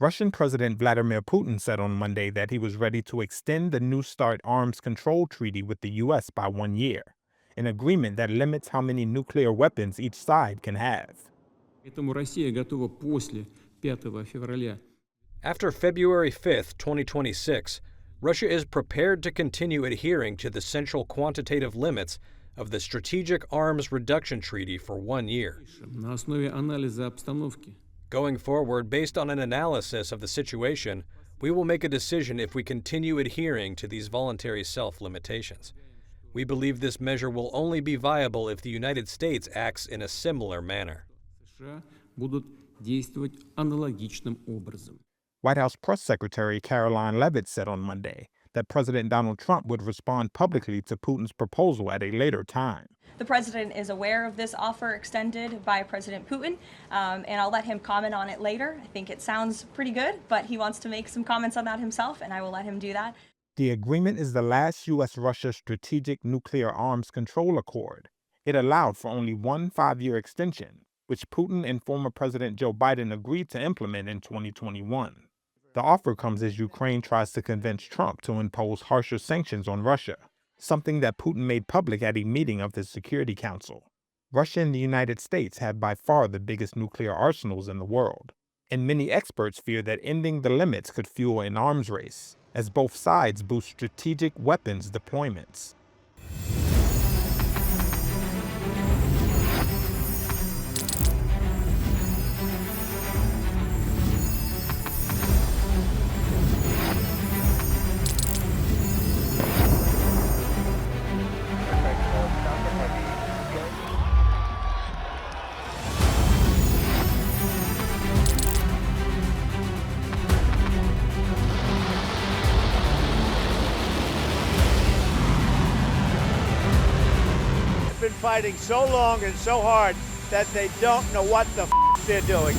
Russian President Vladimir Putin said on Monday that he was ready to extend the New START arms control treaty with the U.S. by 1 year, an agreement that limits how many nuclear weapons each side can have. Поэтому Россия готова после 5 февраля. After February 5, 2026, Russia is prepared to continue adhering to the central quantitative limits of the Strategic Arms Reduction Treaty for 1 year. На основе анализа обстановки. Going forward, based on an analysis of the situation, we will make a decision if we continue adhering to these voluntary self-limitations. We believe this measure will only be viable if the United States acts in a similar manner. США будут действовать аналогичным образом. White House Press Secretary Caroline Leavitt said on Monday that President Donald Trump would respond publicly to Putin's proposal at a later time. The president is aware of this offer extended by President Putin, and I'll let him comment on it later. I think it sounds pretty good, but he wants to make some comments on that himself, and I will let him do that. The agreement is the last U.S.-Russia Strategic Nuclear Arms Control Accord. It allowed for only one 5-year extension, which Putin and former President Joe Biden agreed to implement in 2021. The offer comes as Ukraine tries to convince Trump to impose harsher sanctions on Russia, something that Putin made public at a meeting of the Security Council. Russia and the United States have by far the biggest nuclear arsenals in the world, and many experts fear that ending the limits could fuel an arms race, as both sides boost strategic weapons deployments. Been fighting so long and so hard that they don't know what the they're doing.